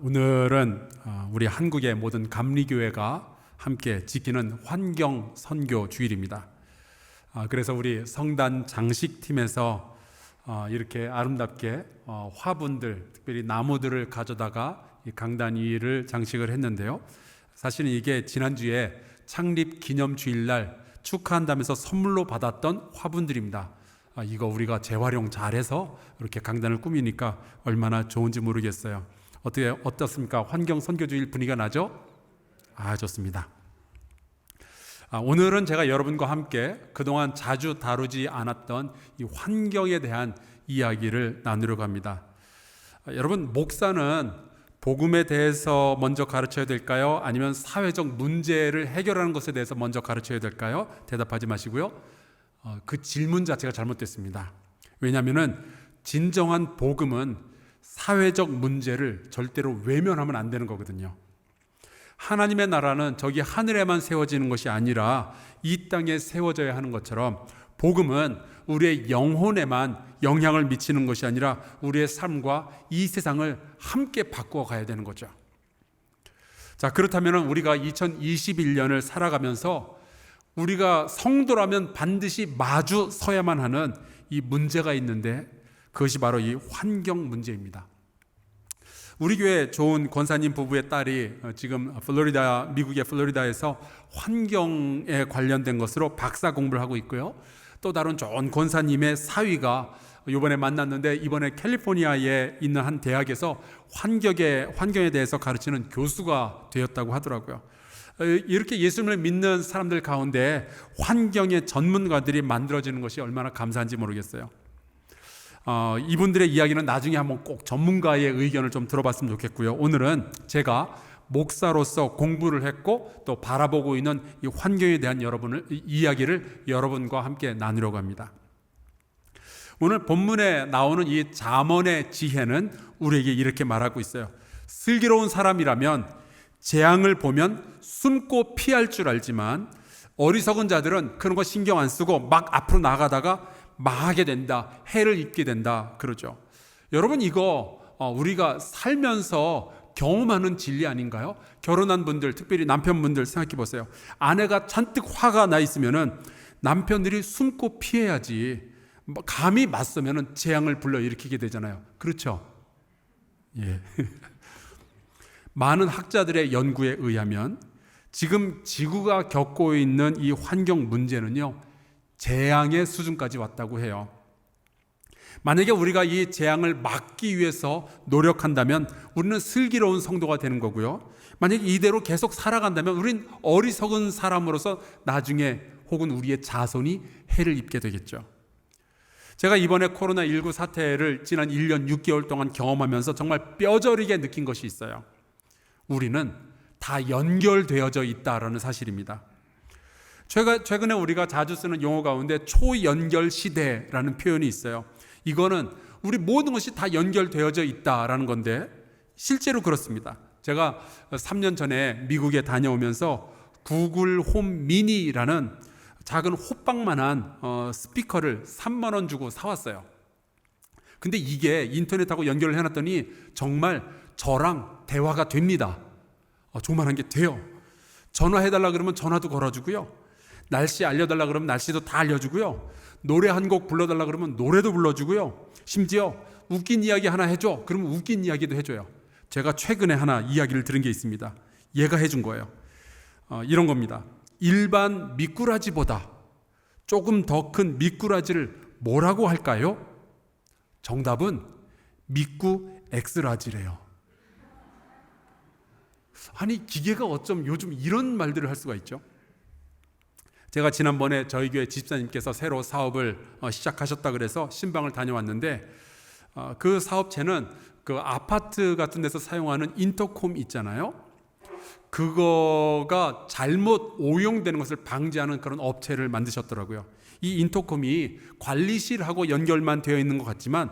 오늘은 우리 한국의 모든 감리교회가 함께 지키는 환경 선교 주일입니다. 그래서 우리 성단 장식팀에서 이렇게 아름답게 화분들, 특별히 나무들을 가져다가 이 강단 위를 장식을 했는데요. 사실은 이게 지난주에 창립 기념 주일날 축하한다면서 선물로 받았던 화분들입니다. 이거 우리가 재활용 잘해서 이렇게 강단을 꾸미니까 얼마나 좋은지 모르겠어요. 어떻습니까? 환경 선교주일 분위기가 나죠? 좋습니다. 오늘은 제가 여러분과 함께 그동안 자주 다루지 않았던 이 환경에 대한 이야기를 나누려고 합니다. 여러분, 목사는 복음에 대해서 먼저 가르쳐야 될까요? 아니면 사회적 문제를 해결하는 것에 대해서 먼저 가르쳐야 될까요? 대답하지 마시고요. 그 질문 자체가 잘못됐습니다. 왜냐하면 진정한 복음은 사회적 문제를 절대로 외면하면 안 되는 거거든요. 하나님의 나라는 저기 하늘에만 세워지는 것이 아니라 이 땅에 세워져야 하는 것처럼 복음은 우리의 영혼에만 영향을 미치는 것이 아니라 우리의 삶과 이 세상을 함께 바꾸어 가야 되는 거죠. 자, 그렇다면 우리가 2021년을 살아가면서 우리가 성도라면 반드시 마주 서야만 하는 이 문제가 있는데 그것이 바로 이 환경 문제입니다. 우리 교회 좋은 권사님 부부의 딸이 지금 미국의 플로리다에서 환경에 관련된 것으로 박사 공부를 하고 있고요. 또 다른 좋은 권사님의 사위가 이번에 만났는데 이번에 캘리포니아에 있는 한 대학에서 환경에 대해서 가르치는 교수가 되었다고 하더라고요. 이렇게 예수님을 믿는 사람들 가운데 환경의 전문가들이 만들어지는 것이 얼마나 감사한지 모르겠어요. 이분들의 이야기는 나중에 한번 꼭 전문가의 의견을 좀 들어봤으면 좋겠고요. 오늘은 제가 목사로서 공부를 했고 또 바라보고 있는 이 환경에 대한 이야기를 여러분과 함께 나누려고 합니다. 오늘 본문에 나오는 이 잠언의 지혜는 우리에게 이렇게 말하고 있어요. 슬기로운 사람이라면 재앙을 보면 숨고 피할 줄 알지만 어리석은 자들은 그런 거 신경 안 쓰고 막 앞으로 나가다가 망하게 된다, 해를 입게 된다 그러죠. 여러분, 이거 우리가 살면서 경험하는 진리 아닌가요? 결혼한 분들, 특별히 남편분들 생각해 보세요. 아내가 잔뜩 화가 나 있으면은 남편들이 숨고 피해야지 감히 맞서면은 재앙을 불러일으키게 되잖아요. 그렇죠? 예. 많은 학자들의 연구에 의하면 지금 지구가 겪고 있는 이 환경 문제는요, 재앙의 수준까지 왔다고 해요. 만약에 우리가 이 재앙을 막기 위해서 노력한다면 우리는 슬기로운 성도가 되는 거고요. 만약에 이대로 계속 살아간다면 우린 어리석은 사람으로서 나중에 혹은 우리의 자손이 해를 입게 되겠죠. 제가 이번에 코로나19 사태를 지난 1년 6개월 동안 경험하면서 정말 뼈저리게 느낀 것이 있어요. 우리는 다 연결되어져 있다라는 사실입니다. 최근에 우리가 자주 쓰는 용어 가운데 초연결 시대라는 표현이 있어요. 이거는 우리 모든 것이 다 연결되어져 있다라는 건데 실제로 그렇습니다. 제가 3년 전에 미국에 다녀오면서 구글 홈 미니라는 작은 호빵만한 스피커를 3만 원 주고 사왔어요. 근데 이게 인터넷하고 연결을 해놨더니 정말 저랑 대화가 됩니다. 조그만한 게 돼요. 전화해달라 그러면 전화도 걸어주고요. 날씨 알려달라 그러면 날씨도 다 알려주고요. 노래 한 곡 불러달라 그러면 노래도 불러주고요. 심지어 웃긴 이야기 하나 해줘. 그러면 웃긴 이야기도 해줘요. 제가 최근에 하나 이야기를 들은 게 있습니다. 얘가 해준 거예요. 이런 겁니다. 일반 미꾸라지보다 조금 더 큰 미꾸라지를 뭐라고 할까요? 정답은 미꾸 엑스라지래요. 아니, 기계가 어쩜 요즘 이런 말들을 할 수가 있죠? 제가 지난번에 저희 교회 집사님께서 새로 사업을 시작하셨다 그래서 신방을 다녀왔는데 그 사업체는 그 아파트 같은 데서 사용하는 인터콤 있잖아요. 그거가 잘못 오용되는 것을 방지하는 그런 업체를 만드셨더라고요. 이 인터콤이 관리실하고 연결만 되어 있는 것 같지만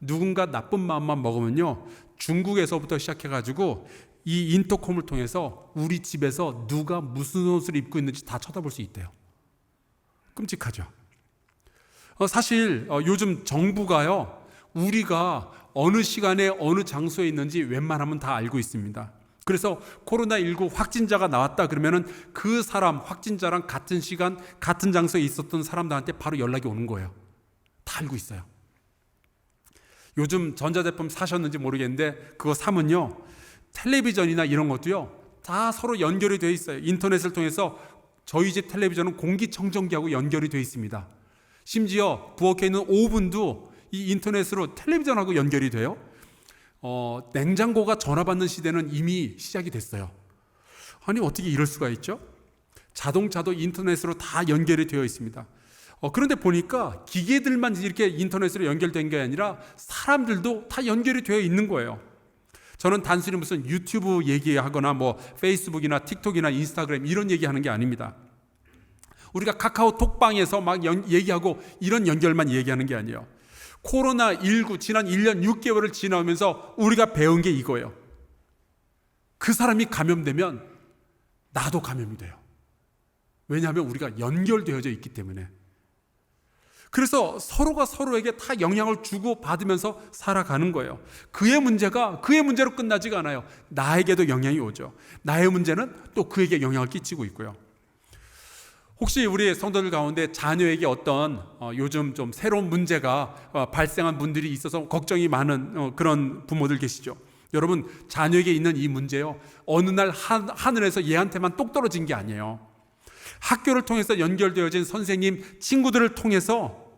누군가 나쁜 마음만 먹으면요, 중국에서부터 시작해가지고 이 인터콤을 통해서 우리 집에서 누가 무슨 옷을 입고 있는지 다 쳐다볼 수 있대요. 끔찍하죠. 사실 요즘 정부가요, 우리가 어느 시간에 어느 장소에 있는지 웬만하면 다 알고 있습니다. 그래서 코로나19 확진자가 나왔다 그러면은 그 사람 확진자랑 같은 시간 같은 장소에 있었던 사람들한테 바로 연락이 오는 거예요. 다 알고 있어요. 요즘 전자제품 사셨는지 모르겠는데 그거 사면요, 텔레비전이나 이런 것도요 다 서로 연결이 되어 있어요. 인터넷을 통해서 저희 집 텔레비전은 공기청정기하고 연결이 되어 있습니다. 심지어 부엌에 있는 오븐도 이 인터넷으로 텔레비전하고 연결이 돼요. 냉장고가 전화 받는 시대는 이미 시작이 됐어요. 아니 어떻게 이럴 수가 있죠? 자동차도 인터넷으로 다 연결이 되어 있습니다. 그런데 보니까 기계들만 이렇게 인터넷으로 연결된 게 아니라 사람들도 다 연결이 되어 있는 거예요. 저는 단순히 무슨 유튜브 얘기하거나 뭐 페이스북이나 틱톡이나 인스타그램 이런 얘기하는 게 아닙니다. 우리가 카카오톡방에서 막 얘기하고 이런 연결만 얘기하는 게 아니에요. 코로나19 지난 1년 6개월을 지나오면서 우리가 배운 게 이거예요. 그 사람이 감염되면 나도 감염이 돼요. 왜냐하면 우리가 연결되어져 있기 때문에. 그래서 서로가 서로에게 다 영향을 주고 받으면서 살아가는 거예요. 그의 문제가 그의 문제로 끝나지가 않아요. 나에게도 영향이 오죠. 나의 문제는 또 그에게 영향을 끼치고 있고요. 혹시 우리 성도들 가운데 자녀에게 어떤 요즘 좀 새로운 문제가 발생한 분들이 있어서 걱정이 많은 그런 부모들 계시죠? 여러분, 자녀에게 있는 이 문제요, 어느 날 하늘에서 얘한테만 똑 떨어진 게 아니에요. 학교를 통해서 연결되어진 선생님, 친구들을 통해서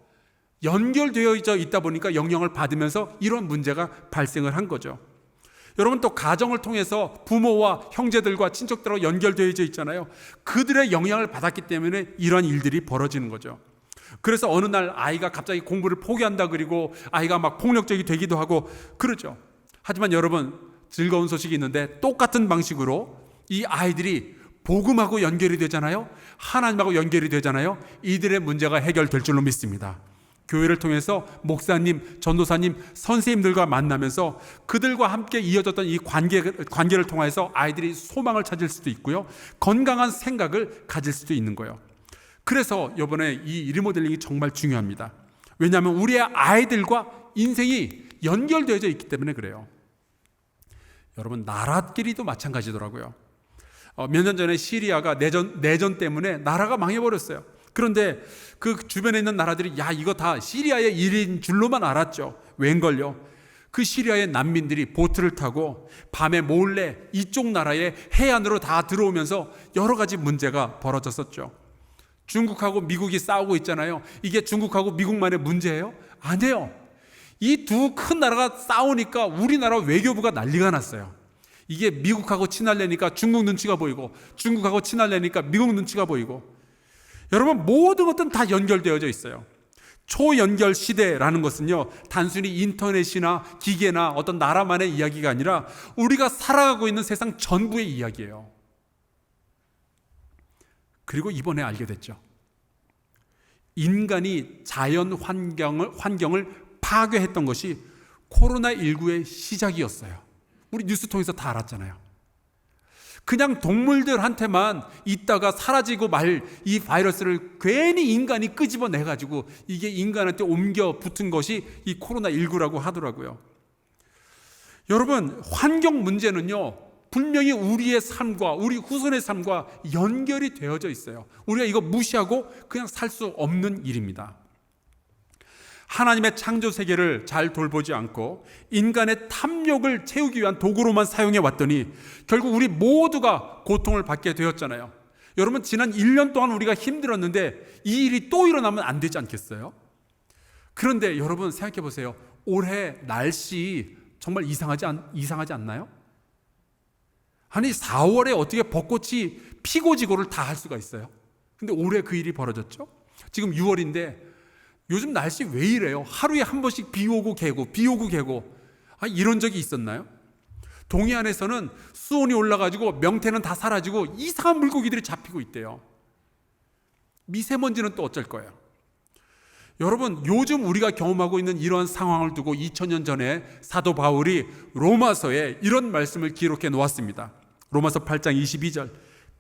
연결되어져 있다 보니까 영향을 받으면서 이런 문제가 발생을 한 거죠. 여러분, 또 가정을 통해서 부모와 형제들과 친척들하고 연결되어져 있잖아요. 그들의 영향을 받았기 때문에 이런 일들이 벌어지는 거죠. 그래서 어느 날 아이가 갑자기 공부를 포기한다 그리고 아이가 막 폭력적이 되기도 하고 그러죠. 하지만 여러분, 즐거운 소식이 있는데 똑같은 방식으로 이 아이들이 복음하고 연결이 되잖아요. 하나님하고 연결이 되잖아요. 이들의 문제가 해결될 줄로 믿습니다. 교회를 통해서 목사님, 전도사님, 선생님들과 만나면서 그들과 함께 이어졌던 이 관계를 통해서 아이들이 소망을 찾을 수도 있고요, 건강한 생각을 가질 수도 있는 거예요. 그래서 이번에 이 리모델링이 정말 중요합니다. 왜냐하면 우리의 아이들과 인생이 연결되어져 있기 때문에 그래요. 여러분, 나라끼리도 마찬가지더라고요. 몇 년 전에 시리아가 내전 때문에 나라가 망해버렸어요. 그런데 그 주변에 있는 나라들이 이거 다 시리아의 일인 줄로만 알았죠. 웬걸요? 그 시리아의 난민들이 보트를 타고 밤에 몰래 이쪽 나라의 해안으로 다 들어오면서 여러 가지 문제가 벌어졌었죠. 중국하고 미국이 싸우고 있잖아요. 이게 중국하고 미국만의 문제예요? 아니에요. 이 두 큰 나라가 싸우니까 우리나라 외교부가 난리가 났어요. 이게 미국하고 친할래니까 중국 눈치가 보이고, 중국하고 친할래니까 미국 눈치가 보이고. 여러분, 모든 것들은 다 연결되어져 있어요. 초연결 시대라는 것은요, 단순히 인터넷이나 기계나 어떤 나라만의 이야기가 아니라 우리가 살아가고 있는 세상 전부의 이야기예요. 그리고 이번에 알게 됐죠. 인간이 자연 환경을 파괴했던 것이 코로나19의 시작이었어요. 우리 뉴스 통해서 다 알았잖아요. 그냥 동물들한테만 있다가 사라지고 말 이 바이러스를 괜히 인간이 끄집어내가지고 이게 인간한테 옮겨 붙은 것이 이 코로나19라고 하더라고요. 여러분, 환경 문제는요, 분명히 우리의 삶과 우리 후손의 삶과 연결이 되어져 있어요. 우리가 이거 무시하고 그냥 살 수 없는 일입니다. 하나님의 창조 세계를 잘 돌보지 않고 인간의 탐욕을 채우기 위한 도구로만 사용해 왔더니 결국 우리 모두가 고통을 받게 되었잖아요. 여러분, 지난 1년 동안 우리가 힘들었는데 이 일이 또 일어나면 안 되지 않겠어요? 그런데 여러분, 생각해 보세요. 올해 날씨 정말 이상하지 않나요? 아니, 4월에 어떻게 벚꽃이 피고 지고를 다 할 수가 있어요? 근데 올해 그 일이 벌어졌죠? 지금 6월인데 요즘 날씨 왜 이래요? 하루에 한 번씩 비 오고 개고, 비 오고 개고. 이런 적이 있었나요? 동해안에서는 수온이 올라가지고 명태는 다 사라지고 이상한 물고기들이 잡히고 있대요. 미세먼지는 또 어쩔 거예요? 여러분, 요즘 우리가 경험하고 있는 이런 상황을 두고 2000년 전에 사도 바울이 로마서에 이런 말씀을 기록해 놓았습니다. 로마서 8장 22절.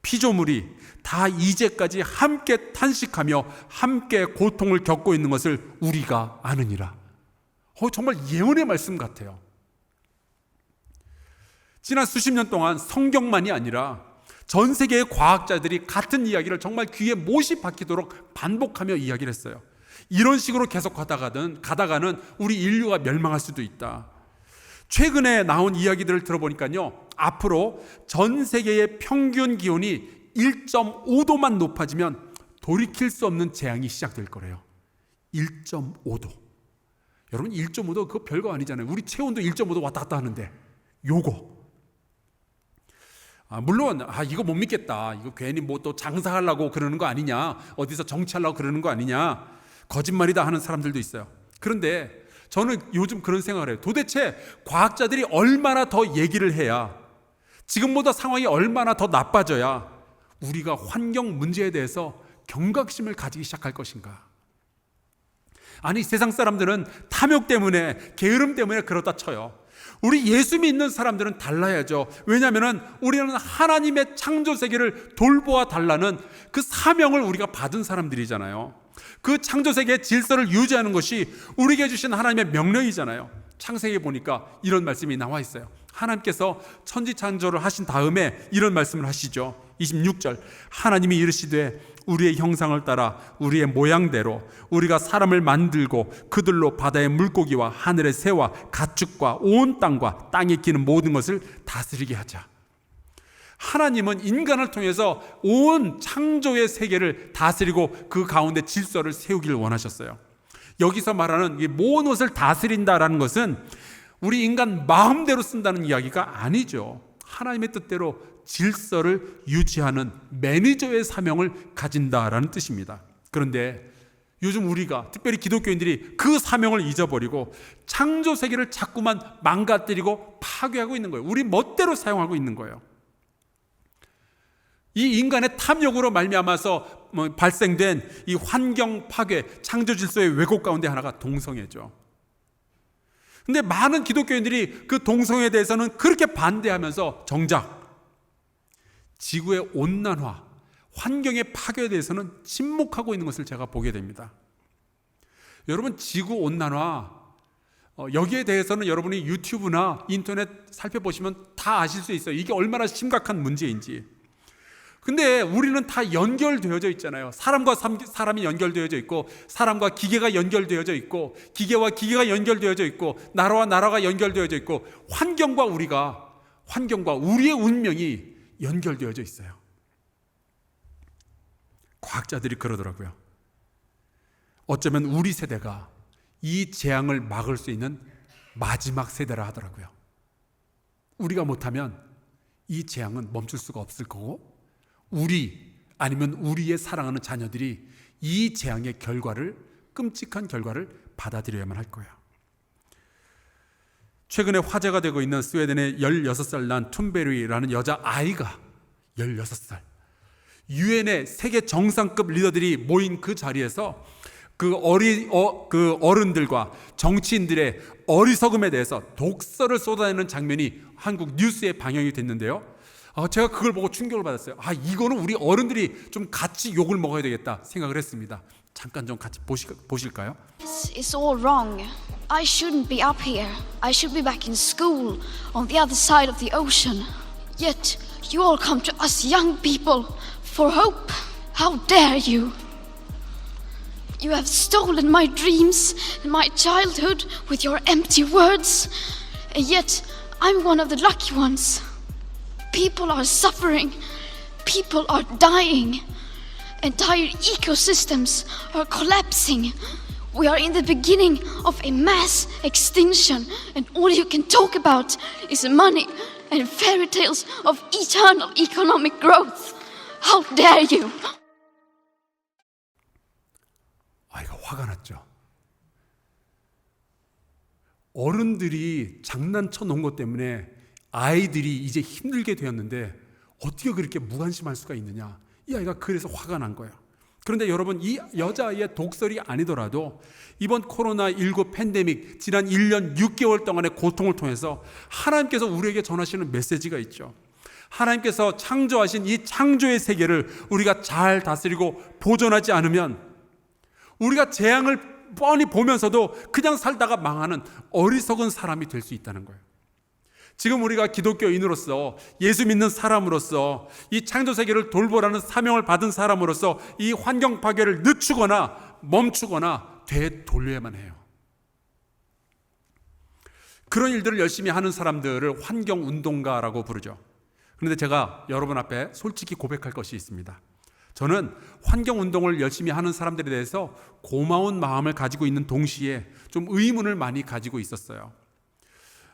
피조물이 다 이제까지 함께 탄식하며 함께 고통을 겪고 있는 것을 우리가 아느니라. 정말 예언의 말씀 같아요. 지난 수십 년 동안 성경만이 아니라 전 세계의 과학자들이 같은 이야기를 정말 귀에 못이 박히도록 반복하며 이야기를 했어요. 이런 식으로 계속 가다가는 우리 인류가 멸망할 수도 있다. 최근에 나온 이야기들을 들어보니까요, 앞으로 전 세계의 평균 기온이 1.5도만 높아지면 돌이킬 수 없는 재앙이 시작될 거래요. 1.5도. 여러분, 1.5도 그거 별거 아니잖아요. 우리 체온도 1.5도 왔다 갔다 하는데 요거. 물론 이거 못 믿겠다. 이거 괜히 뭐 또 장사하려고 그러는 거 아니냐, 어디서 정치하려고 그러는 거 아니냐, 거짓말이다 하는 사람들도 있어요. 그런데 저는 요즘 그런 생각을 해요. 도대체 과학자들이 얼마나 더 얘기를 해야, 지금보다 상황이 얼마나 더 나빠져야 우리가 환경 문제에 대해서 경각심을 가지기 시작할 것인가. 아니, 세상 사람들은 탐욕 때문에, 게으름 때문에 그렇다 쳐요. 우리 예수 믿는 사람들은 달라야죠. 왜냐하면 우리는 하나님의 창조 세계를 돌보아 달라는 그 사명을 우리가 받은 사람들이잖아요. 그 창조 세계의 질서를 유지하는 것이 우리에게 주신 하나님의 명령이잖아요. 창세기에 보니까 이런 말씀이 나와 있어요. 하나님께서 천지 창조를 하신 다음에 이런 말씀을 하시죠. 26절, 하나님이 이르시되 우리의 형상을 따라 우리의 모양대로 우리가 사람을 만들고 그들로 바다의 물고기와 하늘의 새와 가축과 온 땅과 땅에 기는 모든 것을 다스리게 하자. 하나님은 인간을 통해서 온 창조의 세계를 다스리고 그 가운데 질서를 세우기를 원하셨어요. 여기서 말하는 이 모든 것을 다스린다라는 것은 우리 인간 마음대로 쓴다는 이야기가 아니죠. 하나님의 뜻대로 질서를 유지하는 매니저의 사명을 가진다라는 뜻입니다. 그런데 요즘 우리가, 특별히 기독교인들이 그 사명을 잊어버리고 창조 세계를 자꾸만 망가뜨리고 파괴하고 있는 거예요. 우리 멋대로 사용하고 있는 거예요. 이 인간의 탐욕으로 말미암아서 발생된 이 환경 파괴, 창조 질서의 왜곡 가운데 하나가 동성애죠. 근데 많은 기독교인들이 그 동성애에 대해서는 그렇게 반대하면서 정작 지구의 온난화, 환경의 파괴에 대해서는 침묵하고 있는 것을 제가 보게 됩니다. 여러분, 지구 온난화, 여기에 대해서는 여러분이 유튜브나 인터넷 살펴보시면 다 아실 수 있어요. 이게 얼마나 심각한 문제인지. 근데 우리는 다 연결되어져 있잖아요. 사람과 사람이 연결되어져 있고, 사람과 기계가 연결되어져 있고, 기계와 기계가 연결되어져 있고, 나라와 나라가 연결되어져 있고, 환경과 우리의 운명이 연결되어져 있어요. 과학자들이 그러더라고요. 어쩌면 우리 세대가 이 재앙을 막을 수 있는 마지막 세대라 하더라고요. 우리가 못하면 이 재앙은 멈출 수가 없을 거고, 아니면 우리의 사랑하는 자녀들이 이 재앙의 끔찍한 결과를 받아들여야만 할 거예요. 최근에 화제가 되고 있는 스웨덴의 16살 난 툰베리라는 여자아이가 16살, 유엔의 세계 정상급 리더들이 모인 그 자리에서 그 어른들과 정치인들의 어리석음에 대해서 독서를 쏟아내는 장면이 한국 뉴스에 방영이 됐는데요. 제가 그걸 보고 충격을 받았어요. 이거는 우리 어른들이 좀 같이 욕을 먹어야 되겠다 생각을 했습니다. 잠깐 좀 같이 보실까요? It's all wrong. I shouldn't be up here. I should be back in school on the other side of the ocean. Yet you all come to us young people for hope. How dare you? You have stolen my dreams and my childhood with your empty words. And yet I'm one of the lucky ones. People are suffering. People are dying. Entire ecosystems are collapsing. We are in the beginning of a mass extinction, and all you can talk about is money and fairy tales of eternal economic growth. How dare you? 아이가 화가 났죠. 어른들이 장난쳐 놓은 것 때문에 아이들이 이제 힘들게 되었는데 어떻게 그렇게 무관심할 수가 있느냐. 이 아이가 그래서 화가 난 거예요. 그런데 여러분, 이 여자아이의 독설이 아니더라도 이번 코로나19 팬데믹 지난 1년 6개월 동안의 고통을 통해서 하나님께서 우리에게 전하시는 메시지가 있죠. 하나님께서 창조하신 이 창조의 세계를 우리가 잘 다스리고 보존하지 않으면 우리가 재앙을 뻔히 보면서도 그냥 살다가 망하는 어리석은 사람이 될 수 있다는 거예요. 지금 우리가 기독교인으로서, 예수 믿는 사람으로서, 이 창조 세계를 돌보라는 사명을 받은 사람으로서 이 환경 파괴를 늦추거나 멈추거나 되돌려야만 해요. 그런 일들을 열심히 하는 사람들을 환경운동가라고 부르죠. 그런데 제가 여러분 앞에 솔직히 고백할 것이 있습니다. 저는 환경운동을 열심히 하는 사람들에 대해서 고마운 마음을 가지고 있는 동시에 좀 의문을 많이 가지고 있었어요.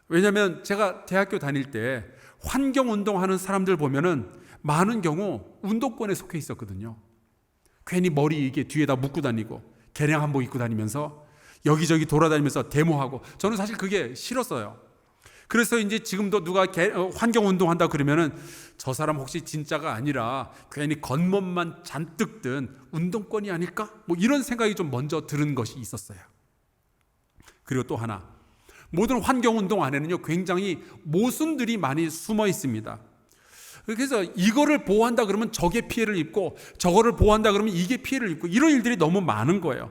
왜냐하면 제가 대학교 다닐 때 환경운동하는 사람들 보면은 많은 경우 운동권에 속해 있었거든요. 괜히 머리 이게 뒤에다 묶고 다니고 개량 한복 입고 다니면서 여기저기 돌아다니면서 데모하고, 저는 사실 그게 싫었어요. 그래서 이제 지금도 누가 환경운동 한다 그러면은 저 사람 혹시 진짜가 아니라 괜히 겉멋만 잔뜩 든 운동권이 아닐까? 뭐 이런 생각이 좀 먼저 들은 것이 있었어요. 그리고 또 하나, 모든 환경운동 안에는요 굉장히 모순들이 많이 숨어 있습니다. 그래서 이거를 보호한다 그러면 저게 피해를 입고, 저거를 보호한다 그러면 이게 피해를 입고, 이런 일들이 너무 많은 거예요.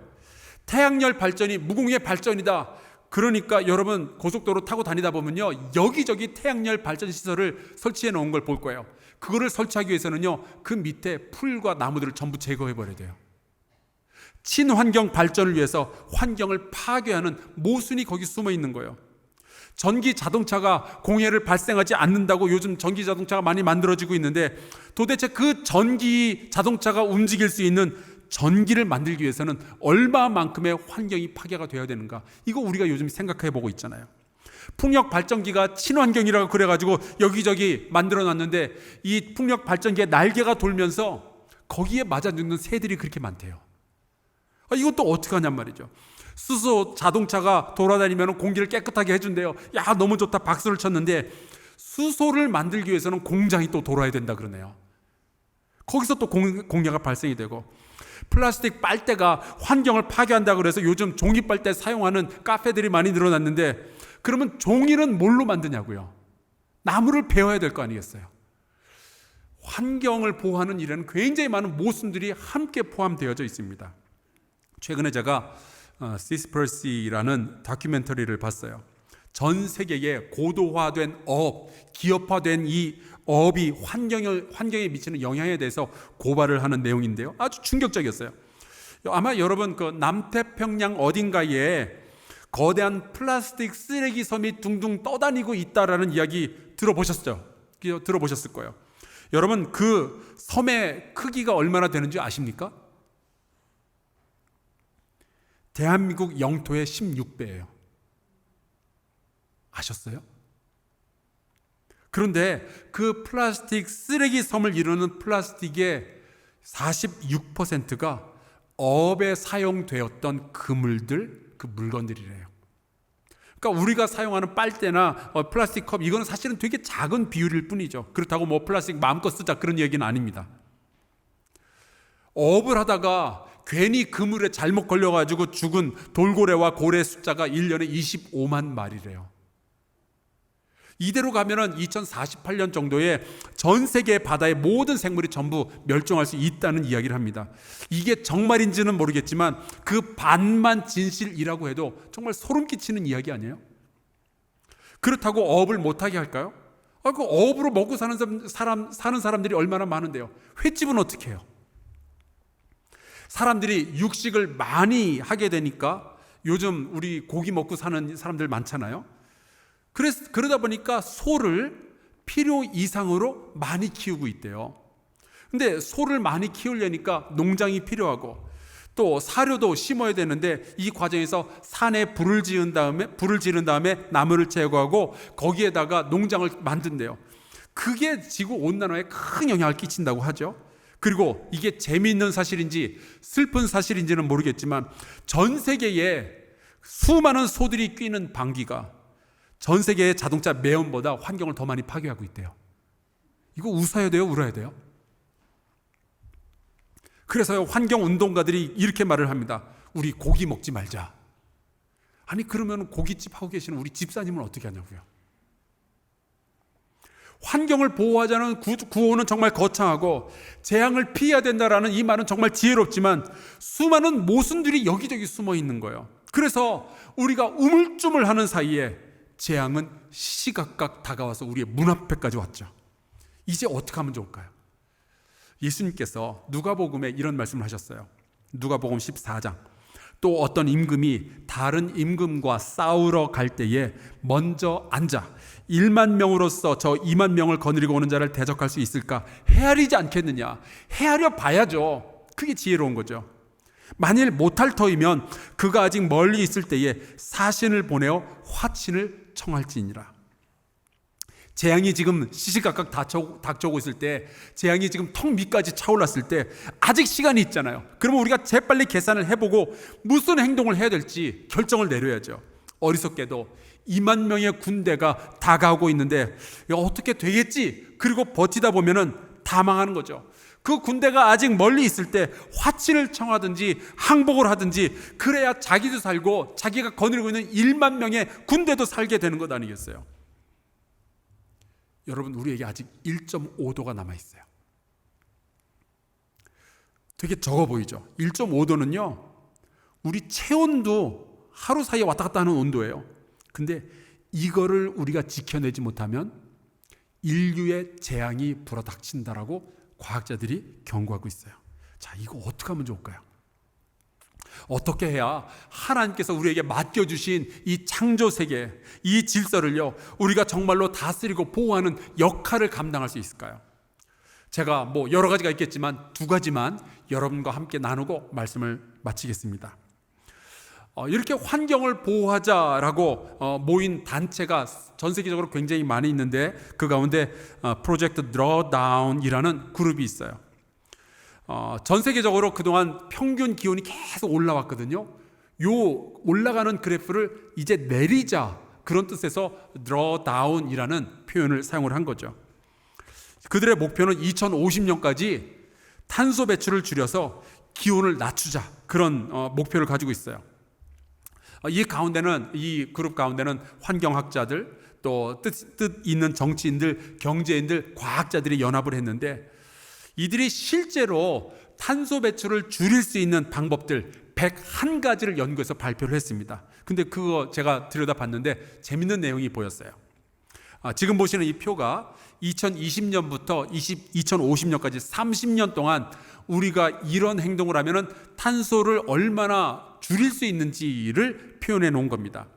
태양열 발전이 무공해 발전이다. 그러니까 여러분 고속도로 타고 다니다 보면요 여기저기 태양열 발전 시설을 설치해 놓은 걸 볼 거예요. 그거를 설치하기 위해서는요 그 밑에 풀과 나무들을 전부 제거해 버려야 돼요. 친환경 발전을 위해서 환경을 파괴하는 모순이 거기 숨어 있는 거예요. 전기 자동차가 공해를 발생하지 않는다고 요즘 전기 자동차가 많이 만들어지고 있는데, 도대체 그 전기 자동차가 움직일 수 있는 전기를 만들기 위해서는 얼마만큼의 환경이 파괴가 되어야 되는가, 이거 우리가 요즘 생각해 보고 있잖아요. 풍력 발전기가 친환경이라고 그래가지고 여기저기 만들어 놨는데 이 풍력 발전기의 날개가 돌면서 거기에 맞아 죽는 새들이 그렇게 많대요. 이것도 어떻게 하냔 말이죠. 수소 자동차가 돌아다니면 공기를 깨끗하게 해준대요. 야 너무 좋다 박수를 쳤는데, 수소를 만들기 위해서는 공장이 또 돌아야 된다 그러네요. 거기서 또 공해가 발생이 되고, 플라스틱 빨대가 환경을 파괴한다 그래서 요즘 종이 빨대 사용하는 카페들이 많이 늘어났는데, 그러면 종이는 뭘로 만드냐고요? 나무를 베어야 될 거 아니겠어요? 환경을 보호하는 일에는 굉장히 많은 모순들이 함께 포함되어져 있습니다. 최근에 제가 시스퍼시라는 다큐멘터리를 봤어요. 전 세계에 고도화된 어업, 기업화된 이 어업이 환경에 미치는 영향에 대해서 고발을 하는 내용인데요. 아주 충격적이었어요. 아마 여러분 그 남태평양 어딘가에 거대한 플라스틱 쓰레기 섬이 둥둥 떠다니고 있다라는 이야기 들어보셨을 거예요. 여러분 그 섬의 크기가 얼마나 되는지 아십니까? 대한민국 영토의 16배예요. 아셨어요? 그런데 그 플라스틱 쓰레기 섬을 이루는 플라스틱의 46%가 어업에 사용되었던 그물들, 그 물건들이래요. 그러니까 우리가 사용하는 빨대나 플라스틱 컵, 이거는 사실은 되게 작은 비율일 뿐이죠. 그렇다고 뭐 플라스틱 마음껏 쓰자 그런 얘기는 아닙니다. 어업을 하다가 괜히 그물에 잘못 걸려가지고 죽은 돌고래와 고래 숫자가 1년에 25만 마리래요. 이대로 가면은 2048년 정도에 전 세계 바다의 모든 생물이 전부 멸종할 수 있다는 이야기를 합니다. 이게 정말인지는 모르겠지만 그 반만 진실이라고 해도 정말 소름 끼치는 이야기 아니에요? 그렇다고 어업을 못하게 할까요? 그 어업으로 먹고 사는 사람들이 얼마나 많은데요. 횟집은 어떻게 해요? 사람들이 육식을 많이 하게 되니까 요즘 우리 고기 먹고 사는 사람들 많잖아요. 그러다 보니까 소를 필요 이상으로 많이 키우고 있대요. 근데 소를 많이 키우려니까 농장이 필요하고 또 사료도 심어야 되는데, 이 과정에서 산에 불을 지른 다음에 나무를 제거하고 거기에다가 농장을 만든대요. 그게 지구 온난화에 큰 영향을 끼친다고 하죠. 그리고 이게 재미있는 사실인지 슬픈 사실인지는 모르겠지만 전 세계에 수많은 소들이 끼는 방귀가 전 세계의 자동차 매연보다 환경을 더 많이 파괴하고 있대요. 이거 웃어야 돼요? 울어야 돼요? 그래서 환경운동가들이 이렇게 말을 합니다. 우리 고기 먹지 말자. 아니 그러면 고깃집 하고 계시는 우리 집사님은 어떻게 하냐고요. 환경을 보호하자는 구호는 정말 거창하고 재앙을 피해야 된다라는 이 말은 정말 지혜롭지만 수많은 모순들이 여기저기 숨어 있는 거예요. 그래서 우리가 우물쭈물하는 사이에 재앙은 시시각각 다가와서 우리의 문 앞에까지 왔죠. 이제 어떻게 하면 좋을까요? 예수님께서 누가복음에 이런 말씀을 하셨어요. 누가복음 14장. 또 어떤 임금이 다른 임금과 싸우러 갈 때에 먼저 앉아 1만 명으로서 저 2만 명을 거느리고 오는 자를 대적할 수 있을까? 헤아리지 않겠느냐? 헤아려 봐야죠. 그게 지혜로운 거죠. 만일 못할 터이면 그가 아직 멀리 있을 때에 사신을 보내어 화친을 청할지니라. 재앙이 지금 시시각각 닥쳐오고 있을 때, 재앙이 지금 턱 밑까지 차올랐을 때 아직 시간이 있잖아요. 그러면 우리가 재빨리 계산을 해보고 무슨 행동을 해야 될지 결정을 내려야죠. 어리석게도 2만 명의 군대가 다가오고 있는데 어떻게 되겠지? 그리고 버티다 보면은 다 망하는 거죠. 그 군대가 아직 멀리 있을 때 화친을 청하든지 항복을 하든지 그래야 자기도 살고 자기가 거느리고 있는 1만 명의 군대도 살게 되는 것 아니겠어요? 여러분, 우리에게 아직 1.5도가 남아있어요. 되게 적어 보이죠? 1.5도는요, 우리 체온도 하루 사이에 왔다 갔다 하는 온도예요. 근데 이거를 우리가 지켜내지 못하면 인류의 재앙이 불어닥친다라고 과학자들이 경고하고 있어요. 자, 이거 어떻게 하면 좋을까요? 어떻게 해야 하나님께서 우리에게 맡겨주신 이 창조 세계, 이 질서를요, 우리가 정말로 다스리고 보호하는 역할을 감당할 수 있을까요? 제가 여러 가지가 있겠지만 두 가지만 여러분과 함께 나누고 말씀을 마치겠습니다. 이렇게 환경을 보호하자라고 모인 단체가 전 세계적으로 굉장히 많이 있는데 그 가운데 프로젝트 드로다운이라는 그룹이 있어요. 전 세계적으로 그동안 평균 기온이 계속 올라왔거든요. 요 올라가는 그래프를 이제 내리자, 그런 뜻에서 drawdown이라는 표현을 사용을 한 거죠. 그들의 목표는 2050년까지 탄소 배출을 줄여서 기온을 낮추자, 그런 목표를 가지고 있어요. 이 가운데는, 이 그룹 가운데는 환경학자들, 또 뜻 있는 정치인들, 경제인들, 과학자들이 연합을 했는데 이들이 실제로 탄소 배출을 줄일 수 있는 방법들 101가지를 연구해서 발표를 했습니다. 근데 그거 제가 들여다봤는데 재밌는 내용이 보였어요. 지금 보시는 이 표가 2020년부터 2050년까지 30년 동안 우리가 이런 행동을 하면 탄소를 얼마나 줄일 수 있는지를 표현해 놓은 겁니다.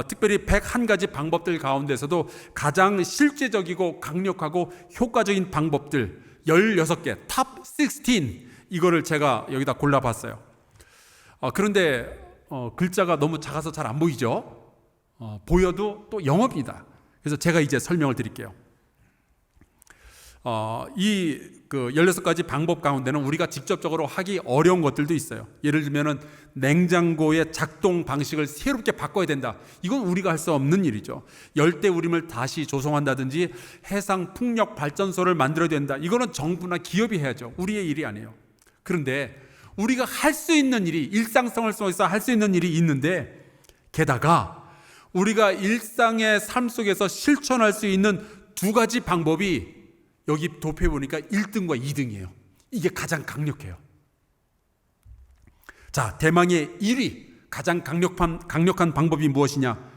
특별히 101가지 방법들 가운데서도 가장 실제적이고 강력하고 효과적인 방법들 16개, 탑 16, 이거를 제가 여기다 골라봤어요. 그런데 글자가 너무 작아서 잘 안 보이죠? 보여도 또 영어입니다. 그래서 제가 이제 설명을 드릴게요. 이 16가지 방법 가운데는 우리가 직접적으로 하기 어려운 것들도 있어요. 예를 들면은 냉장고의 작동 방식을 새롭게 바꿔야 된다. 이건 우리가 할 수 없는 일이죠. 열대우림을 다시 조성한다든지 해상 풍력 발전소를 만들어야 된다. 이거는 정부나 기업이 해야죠. 우리의 일이 아니에요. 그런데 우리가 할 수 있는 일이, 일상생활 속에서 할 수 있는 일이 있는데, 게다가 우리가 일상의 삶 속에서 실천할 수 있는 두 가지 방법이 여기 도표에 보니까 1등과 2등이에요. 이게 가장 강력해요. 자, 대망의 1위, 가장 강력한 방법이 무엇이냐?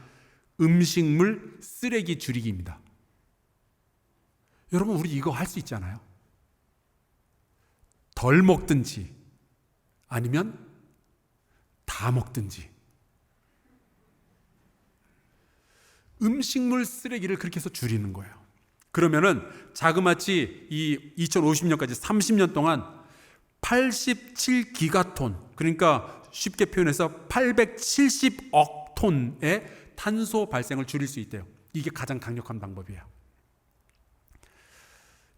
음식물 쓰레기 줄이기입니다. 여러분, 우리 이거 할 수 있잖아요. 덜 먹든지 아니면 다 먹든지. 음식물 쓰레기를 그렇게 해서 줄이는 거예요. 그러면은 자그마치 이 2050년까지 30년 동안 87기가톤, 그러니까 쉽게 표현해서 870억 톤의 탄소 발생을 줄일 수 있대요. 이게 가장 강력한 방법이에요.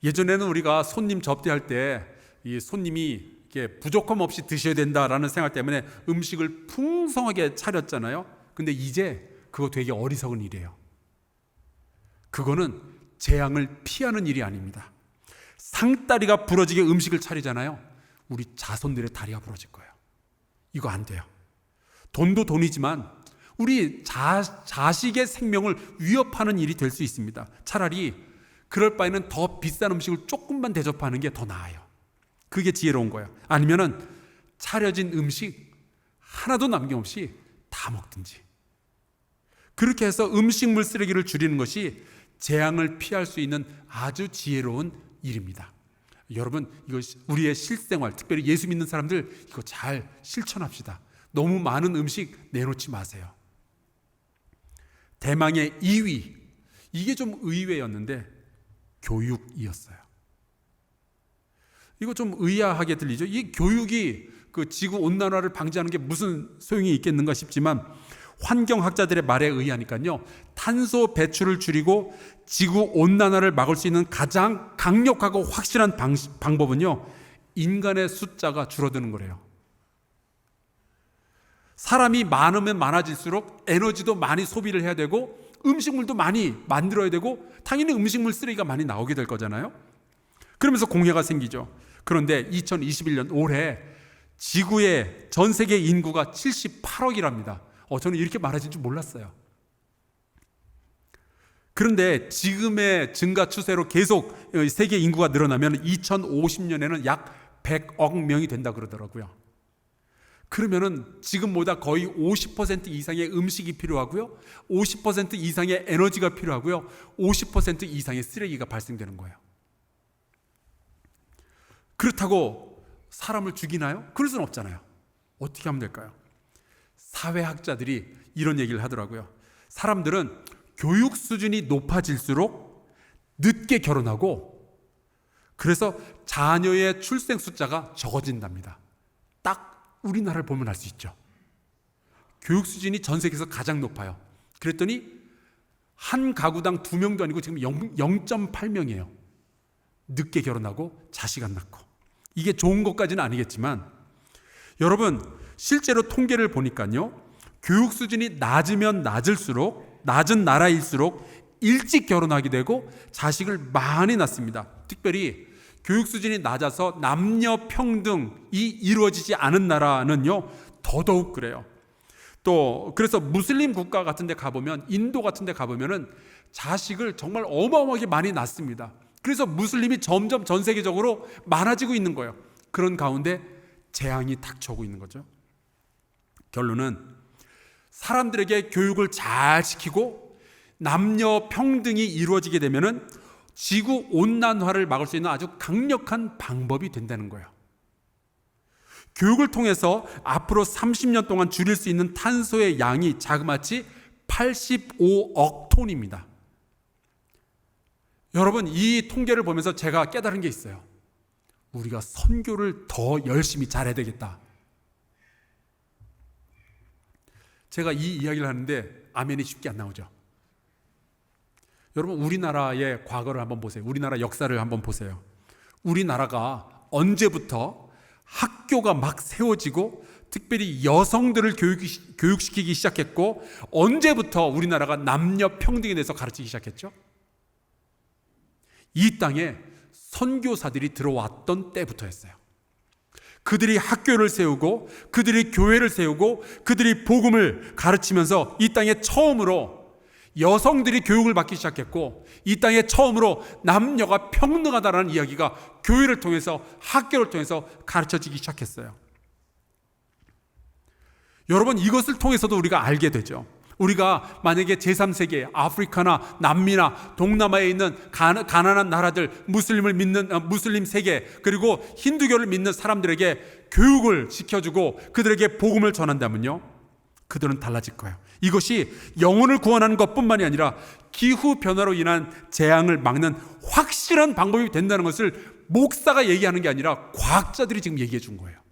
예전에는 우리가 손님 접대할 때 이 손님이 이렇게 부족함 없이 드셔야 된다라는 생각 때문에 음식을 풍성하게 차렸잖아요. 근데 이제 그거 되게 어리석은 일이에요. 그거는 재앙을 피하는 일이 아닙니다. 상다리가 부러지게 음식을 차리잖아요. 우리 자손들의 다리가 부러질 거예요. 이거 안 돼요. 돈도 돈이지만 우리 자식의 생명을 위협하는 일이 될 수 있습니다. 차라리 그럴 바에는 더 비싼 음식을 조금만 대접하는 게 더 나아요. 그게 지혜로운 거예요. 아니면은 차려진 음식 하나도 남김없이 다 먹든지. 그렇게 해서 음식물 쓰레기를 줄이는 것이 재앙을 피할 수 있는 아주 지혜로운 일입니다. 여러분, 이거 우리의 실생활, 특별히 예수 믿는 사람들 이거 잘 실천합시다. 너무 많은 음식 내놓지 마세요. 대망의 2위, 이게 좀 의외였는데 교육이었어요. 이거 좀 의아하게 들리죠? 이 교육이 그 지구 온난화를 방지하는 게 무슨 소용이 있겠는가 싶지만 환경학자들의 말에 의하니까요, 탄소 배출을 줄이고 지구 온난화를 막을 수 있는 가장 강력하고 확실한 방법은요, 인간의 숫자가 줄어드는 거래요. 사람이 많으면 많아질수록 에너지도 많이 소비를 해야 되고 음식물도 많이 만들어야 되고 당연히 음식물 쓰레기가 많이 나오게 될 거잖아요. 그러면서 공해가 생기죠. 그런데 2021년 올해 지구의 전 세계 인구가 78억이랍니다. 저는 이렇게 많아진 줄 몰랐어요. 그런데 지금의 증가 추세로 계속 세계 인구가 늘어나면 2050년에는 약 100억 명이 된다 그러더라고요. 그러면은 지금보다 거의 50% 이상의 음식이 필요하고요, 50% 이상의 에너지가 필요하고요, 50% 이상의 쓰레기가 발생되는 거예요. 그렇다고 사람을 죽이나요? 그럴 수는 없잖아요. 어떻게 하면 될까요? 사회학자들이 이런 얘기를 하더라고요. 사람들은 교육 수준이 높아질수록 늦게 결혼하고 그래서 자녀의 출생 숫자가 적어진답니다. 딱 우리나라를 보면 알 수 있죠. 교육 수준이 전 세계에서 가장 높아요. 그랬더니 한 가구당 2명도 아니고 지금 0.8명이에요. 늦게 결혼하고 자식 안 낳고. 이게 좋은 것까지는 아니겠지만 여러분, 실제로 통계를 보니까요, 교육 수준이 낮으면 낮을수록, 낮은 나라일수록 일찍 결혼하게 되고 자식을 많이 낳습니다. 특별히 교육 수준이 낮아서 남녀 평등이 이루어지지 않은 나라는요, 더더욱 그래요. 또 그래서 무슬림 국가 같은 데 가보면, 인도 같은 데 가보면은 자식을 정말 어마어마하게 많이 낳습니다. 그래서 무슬림이 점점 전 세계적으로 많아지고 있는 거예요. 그런 가운데 재앙이 닥쳐오고 있는 거죠. 결론은 사람들에게 교육을 잘 시키고 남녀 평등이 이루어지게 되면은 지구 온난화를 막을 수 있는 아주 강력한 방법이 된다는 거예요. 교육을 통해서 앞으로 30년 동안 줄일 수 있는 탄소의 양이 자그마치 85억 톤입니다. 여러분, 이 통계를 보면서 제가 깨달은 게 있어요. 우리가 선교를 더 열심히 잘해야 되겠다. 제가 이 이야기를 하는데 아멘이 쉽게 안 나오죠. 여러분, 우리나라의 과거를 한번 보세요. 우리나라 역사를 한번 보세요. 우리나라가 언제부터 학교가 막 세워지고 특별히 여성들을 교육시키기 시작했고 언제부터 우리나라가 남녀 평등에 대해서 가르치기 시작했죠? 이 땅에 선교사들이 들어왔던 때부터였어요. 그들이 학교를 세우고 그들이 교회를 세우고 그들이 복음을 가르치면서 이 땅에 처음으로 여성들이 교육을 받기 시작했고 이 땅에 처음으로 남녀가 평등하다는 이야기가 교회를 통해서 학교를 통해서 가르쳐지기 시작했어요. 여러분, 이것을 통해서도 우리가 알게 되죠. 우리가 만약에 제3세계 아프리카나 남미나 동남아에 있는 가난한 나라들, 무슬림을 믿는 무슬림 세계, 그리고 힌두교를 믿는 사람들에게 교육을 시켜주고 그들에게 복음을 전한다면요, 그들은 달라질 거예요. 이것이 영혼을 구원하는 것뿐만이 아니라 기후변화로 인한 재앙을 막는 확실한 방법이 된다는 것을 목사가 얘기하는 게 아니라 과학자들이 지금 얘기해 준 거예요.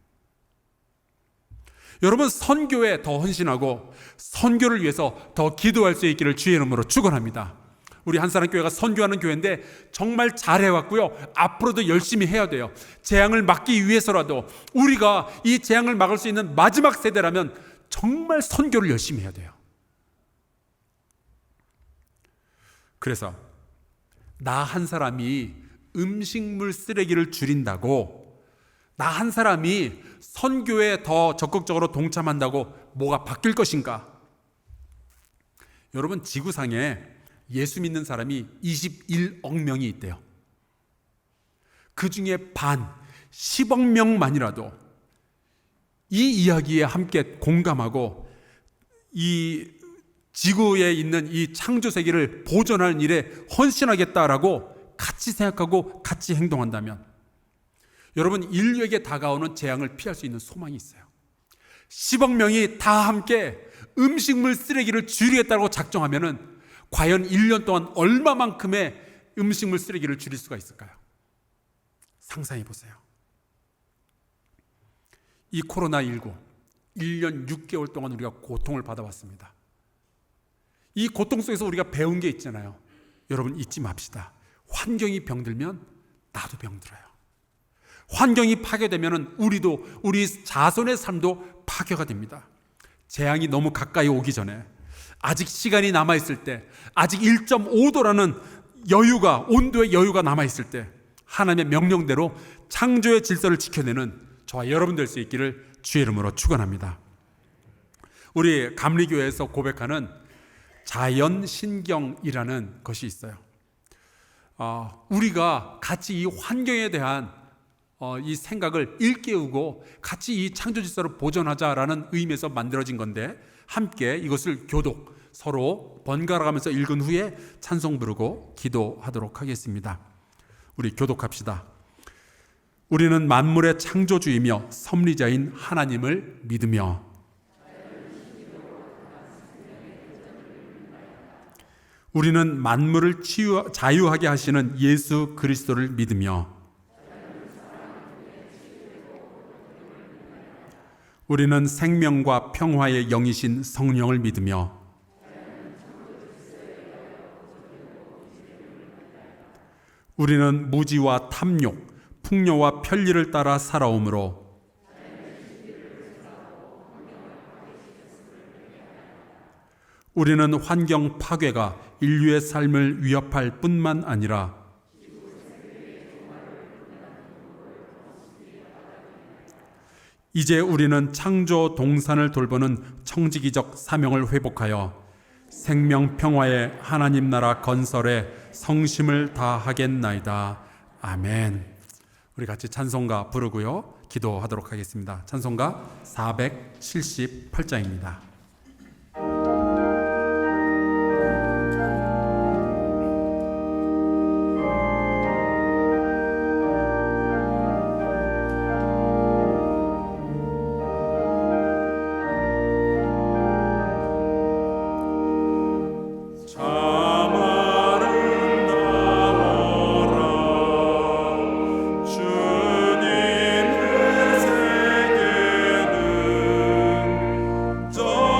여러분, 선교에 더 헌신하고 선교를 위해서 더 기도할 수 있기를 주의 이름으로 축원합니다. 우리 한사람교회가 선교하는 교회인데 정말 잘해왔고요, 앞으로도 열심히 해야 돼요. 재앙을 막기 위해서라도 우리가 이 재앙을 막을 수 있는 마지막 세대라면 정말 선교를 열심히 해야 돼요. 그래서 나 한 사람이 음식물 쓰레기를 줄인다고, 나 한 사람이 선교에 더 적극적으로 동참한다고 뭐가 바뀔 것인가? 여러분, 지구상에 예수 믿는 사람이 21억 명이 있대요. 그 중에 반, 10억 명만이라도 이 이야기에 함께 공감하고 이 지구에 있는 이 창조 세계를 보존하는 일에 헌신하겠다라고 같이 생각하고 같이 행동한다면 여러분, 인류에게 다가오는 재앙을 피할 수 있는 소망이 있어요. 10억 명이 다 함께 음식물 쓰레기를 줄이겠다고 작정하면은 과연 1년 동안 얼마만큼의 음식물 쓰레기를 줄일 수가 있을까요? 상상해 보세요. 이 코로나19 1년 6개월 동안 우리가 고통을 받아왔습니다. 이 고통 속에서 우리가 배운 게 있잖아요. 여러분, 잊지 맙시다. 환경이 병들면 나도 병들어요. 환경이 파괴되면 우리도, 우리 자손의 삶도 파괴가 됩니다. 재앙이 너무 가까이 오기 전에, 아직 시간이 남아있을 때, 아직 1.5도라는 여유가, 온도의 여유가 남아있을 때 하나님의 명령대로 창조의 질서를 지켜내는 저와 여러분 될 수 있기를 주의 이름으로 축원합니다. 우리 감리교회에서 고백하는 자연신경이라는 것이 있어요. 우리가 같이 이 환경에 대한 이 생각을 일깨우고 같이 이 창조 질서를 보존하자라는 의미에서 만들어진 건데, 함께 이것을 교독, 서로 번갈아 가면서 읽은 후에 찬송 부르고 기도하도록 하겠습니다. 우리 교독합시다. 우리는 만물의 창조주이며 섭리자인 하나님을 믿으며 우리는 만물을 자유하게 하시는 예수 그리스도를 믿으며 우리는 생명과 평화의 영이신 성령을 믿으며 우리는 무지와 탐욕, 풍요와 편리를 따라 살아오므로 우리는 환경 파괴가 인류의 삶을 위협할 뿐만 아니라 이제 우리는 창조 동산을 돌보는 청지기적 사명을 회복하여 생명 평화의 하나님 나라 건설에 성심을 다하겠나이다. 아멘. 우리 같이 찬송가 부르고요, 기도하도록 하겠습니다. 찬송가 478장입니다. 주님의 세계는 저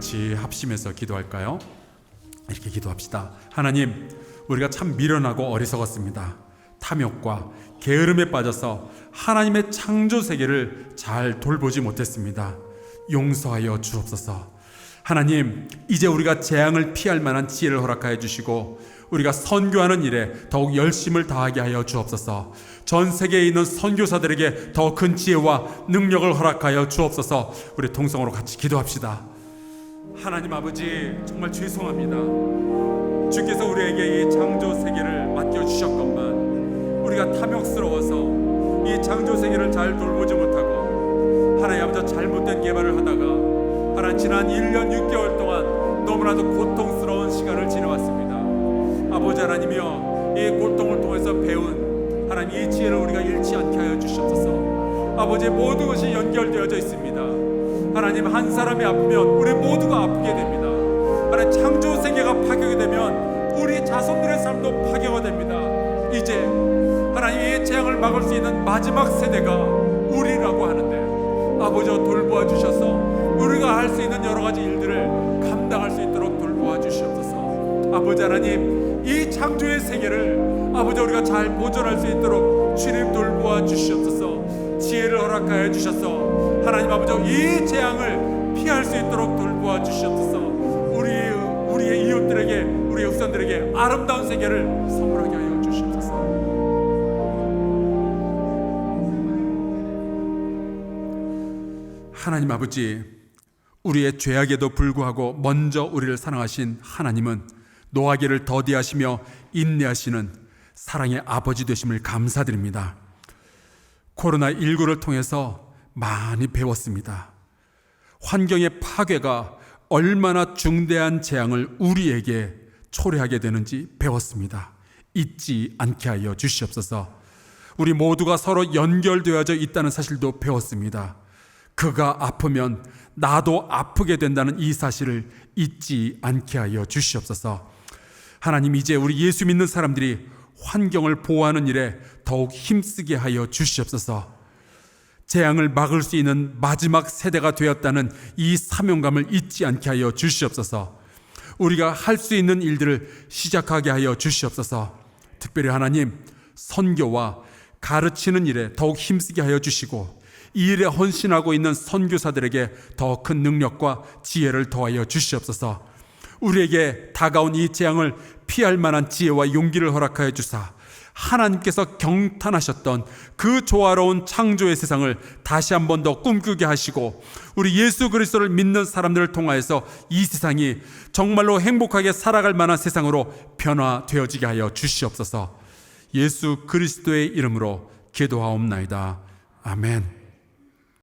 같이 합심해서 기도할까요? 이렇게 기도합시다. 하나님, 우리가 참 미련하고 어리석었습니다. 탐욕과 게으름에 빠져서 하나님의 창조 세계를 잘 돌보지 못했습니다. 용서하여 주옵소서. 하나님, 이제 우리가 재앙을 피할 만한 지혜를 허락하여 주시고 우리가 선교하는 일에 더욱 열심을 다하게 하여 주옵소서. 전 세계에 있는 선교사들에게 더 큰 지혜와 능력을 허락하여 주옵소서. 우리 통성으로 같이 기도합시다. 하나님 아버지, 정말 죄송합니다. 주께서 우리에게 이 창조 세계를 맡겨주셨건만 우리가 탐욕스러워서 이 창조 세계를 잘 돌보지 못하고 하나님 아버지 잘못된 개발을 하다가 하나님 지난 1년 6개월 동안 너무나도 고통스러운 시간을 지내왔습니다. 아버지 하나님이여, 이 고통을 통해서 배운 하나님 이 지혜를 우리가 잃지 않게 하여 주시옵소서. 아버지, 모든 것이 연결되어져 있습니다. 하나님, 한 사람이 아프면 우리 모두가 아프게 됩니다. 하나님, 창조 세계가 파괴가 되면 우리 자손들의 삶도 파괴가 됩니다. 이제 하나님 이 재앙을 막을 수 있는 마지막 세대가 우리라고 하는데 아버지 돌보아 주셔서 우리가 할 수 있는 여러 가지 일들을 감당할 수 있도록 돌보아 주시옵소서. 아버지 하나님, 이 창조의 세계를 아버지 우리가 잘 보존할 수 있도록 주님 돌보아 주시옵소서. 지혜를 허락하여 주셔서 하나님 아버지 이 재앙을 피할 수 있도록 돌보아 주시옵소서. 우리의 이웃들에게, 우리의 후손들에게 아름다운 세계를 선물하게 하여 주시옵소서. 하나님 아버지, 우리의 죄악에도 불구하고 먼저 우리를 사랑하신 하나님은 노하기를 더디하시며 인내하시는 사랑의 아버지 되심을 감사드립니다. 코로나19를 통해서 많이 배웠습니다. 환경의 파괴가 얼마나 중대한 재앙을 우리에게 초래하게 되는지 배웠습니다. 잊지 않게 하여 주시옵소서. 우리 모두가 서로 연결되어져 있다는 사실도 배웠습니다. 그가 아프면 나도 아프게 된다는 이 사실을 잊지 않게 하여 주시옵소서. 하나님, 이제 우리 예수 믿는 사람들이 환경을 보호하는 일에 더욱 힘쓰게 하여 주시옵소서. 재앙을 막을 수 있는 마지막 세대가 되었다는 이 사명감을 잊지 않게 하여 주시옵소서. 우리가 할 수 있는 일들을 시작하게 하여 주시옵소서. 특별히 하나님, 선교와 가르치는 일에 더욱 힘쓰게 하여 주시고 이 일에 헌신하고 있는 선교사들에게 더 큰 능력과 지혜를 더하여 주시옵소서. 우리에게 다가온 이 재앙을 피할 만한 지혜와 용기를 허락하여 주사 하나님께서 경탄하셨던 그 조화로운 창조의 세상을 다시 한 번 더 꿈꾸게 하시고 우리 예수 그리스도를 믿는 사람들을 통하여서 이 세상이 정말로 행복하게 살아갈 만한 세상으로 변화되어지게 하여 주시옵소서. 예수 그리스도의 이름으로 기도하옵나이다. 아멘.